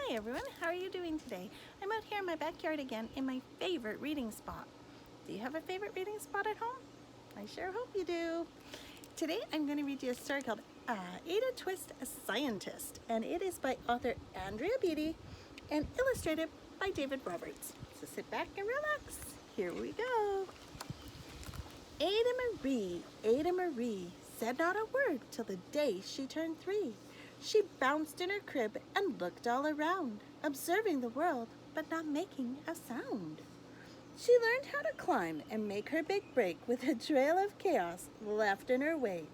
Hi everyone, how are you doing today? I'm out here in my backyard again in my favorite reading spot. Do you have a favorite reading spot at home? I sure hope you do. Today I'm going to read you a story called Ada Twist, a Scientist, and it is by author Andrea Beatty and illustrated by David Roberts. So sit back and relax. Here we go. Ada Marie, said not a word till the day she turned 3. She bounced in her crib and looked all around, observing the world, but not making a sound. She learned how to climb and make her big break with a trail of chaos left in her wake.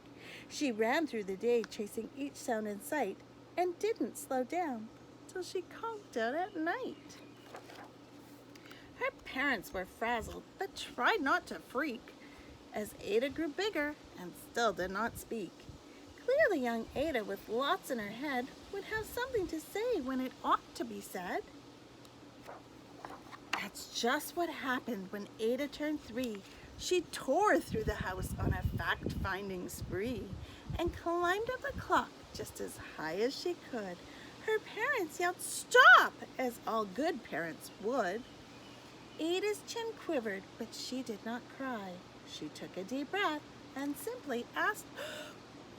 She ran through the day chasing each sound in sight and didn't slow down till she conked out at night. Her parents were frazzled, but tried not to freak, as Ada grew bigger and still did not speak. Clearly young Ada, with lots in her head, would have something to say when it ought to be said. That's just what happened when Ada turned 3. She tore through the house on a fact-finding spree and climbed up the clock just as high as she could. Her parents yelled, "Stop!" as all good parents would. Ada's chin quivered, but she did not cry. She took a deep breath and simply asked,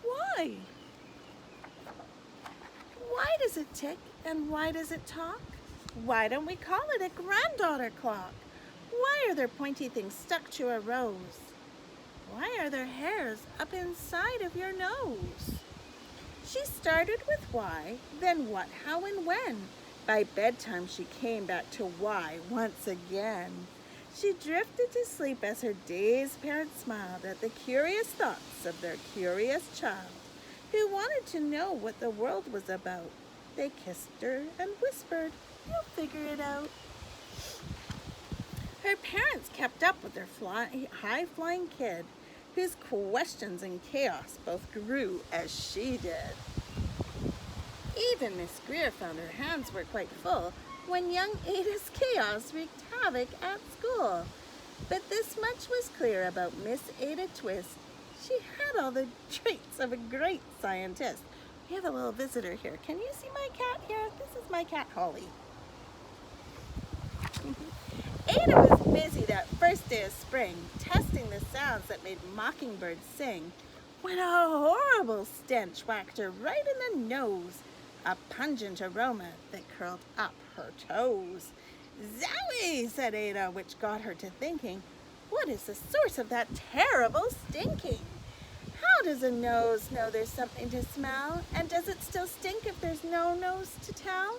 "Why? Why does it tick and why does it talk? Why don't we call it a granddaughter clock? Why are there pointy things stuck to a rose? Why are there hairs up inside of your nose?" She started with why, then what, how, and when. By bedtime she came back to why once again. She drifted to sleep as her dazed parents smiled at the curious thoughts of their curious child, who wanted to know what the world was about. They kissed her and whispered, "You'll figure it out." Her parents kept up with their high-flying kid, whose questions and chaos both grew as she did. Even Miss Greer found her hands were quite full when young Ada's chaos wreaked havoc at school. But this much was clear about Miss Ada Twist. She had all the traits of a great scientist. We have a little visitor here. Can you see my cat here? This is my cat, Holly. Ada was busy that first day of spring, testing the sounds that made mockingbirds sing, when a horrible stench whacked her right in the nose, a pungent aroma that curled up her toes. "Zowie!" said Ada, which got her to thinking, what is the source of that terrible stinking? How does a nose know there's something to smell, and does it still stink if there's no nose to tell?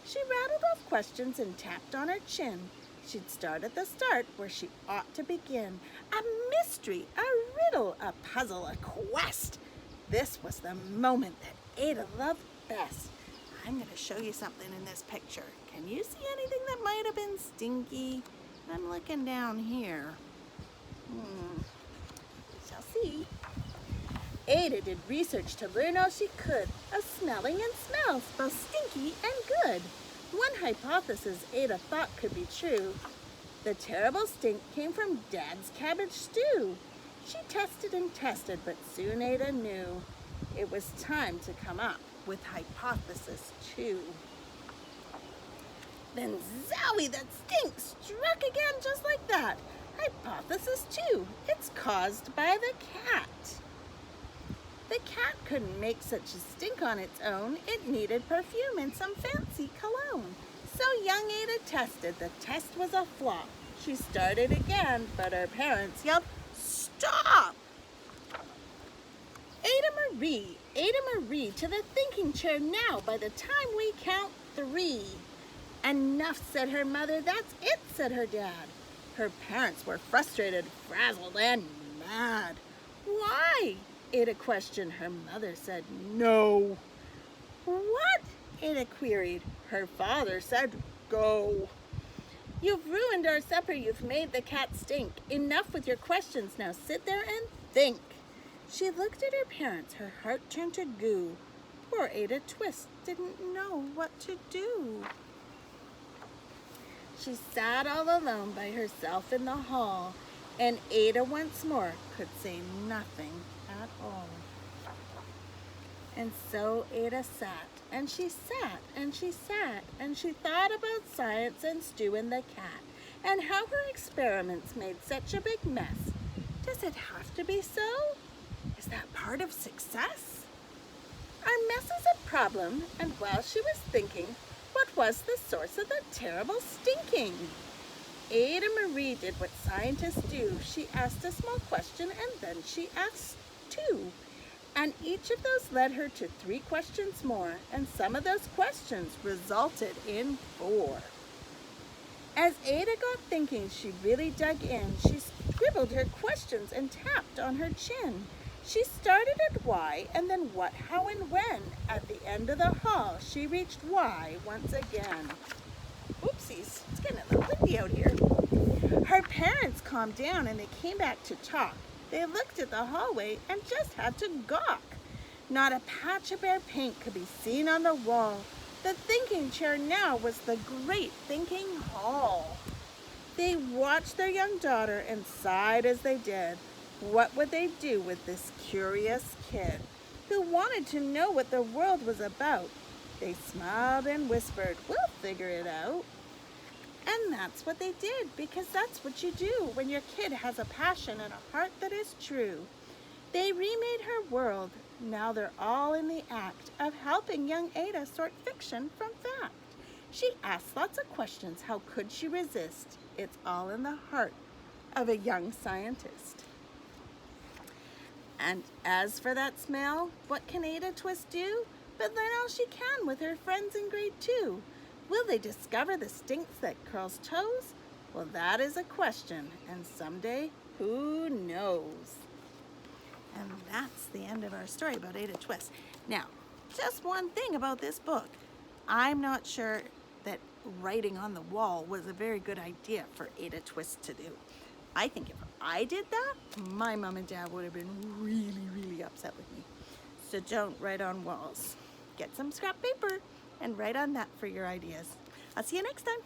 She rattled off questions and tapped on her chin. She'd start at the start where she ought to begin. A mystery, a riddle, a puzzle, a quest. This was the moment that Ada loved best. I'm going to show you something in this picture. Can you see anything that might have been stinky? I'm looking down here. We shall see. Ada did research to learn all she could of smelling and smells, both stinky and good. One hypothesis Ada thought could be true. The terrible stink came from Dad's cabbage stew. She tested and tested, but soon Ada knew it was time to come up with hypothesis 2. Then zowie, that stink struck again just like that. Hypothesis 2, it's caused by the cat. The cat couldn't make such a stink on its own. It needed perfume and some fancy cologne. So young Ada tested. The test was a flop. She started again, but her parents yelled, "Stop!" Ada Marie, to the thinking chair now by the time we count 3. "Enough," said her mother. "That's it," said her dad. Her parents were frustrated, frazzled, and mad. "Why?" Ada questioned. Her mother said, "No." "What?" Ada queried. Her father said, "Go." "You've ruined our supper. You've made the cat stink. Enough with your questions. Now sit there and think." She looked at her parents. Her heart turned to goo. Poor Ada Twist didn't know what to do. She sat all alone by herself in the hall, and Ada once more could say nothing at all. And so Ada sat, and she sat, and she sat, and she thought about science and Stu and the cat, and how her experiments made such a big mess. Does it have to be so? Is that part of success? Our mess is a problem, and while she was thinking, what was the source of the terrible stinking? Ada Marie did what scientists do. She asked a small question, and then she asked two. And each of those led her to 3 questions more, and some of those questions resulted in 4. As Ada got thinking, she really dug in. She scribbled her questions and tapped on her chin. She started at why, and then what, how, and when. At the end of the hall, she reached why once again. Oopsies, it's getting a little windy out here. Her parents calmed down and they came back to talk. They looked at the hallway and just had to gawk. Not a patch of bare paint could be seen on the wall. The thinking chair now was the great thinking hall. They watched their young daughter and sighed as they did. What would they do with this curious kid who wanted to know what the world was about? They smiled and whispered, "We'll figure it out." And that's what they did, because that's what you do when your kid has a passion and a heart that is true. They remade her world. Now they're all in the act of helping young Ada sort fiction from fact. She asked lots of questions. How could she resist? It's all in the heart of a young scientist. And as for that smell, what can Ada Twist do? But learn all she can with her friends in grade 2. Will they discover the stinks that curls toes? Well, that is a question, and someday, who knows? And that's the end of our story about Ada Twist. Now, just one thing about this book. I'm not sure that writing on the wall was a very good idea for Ada Twist to do. I think if I did that, my mom and dad would have been really, really upset with me. So don't write on walls. Get some scrap paper and write on that for your ideas. I'll see you next time.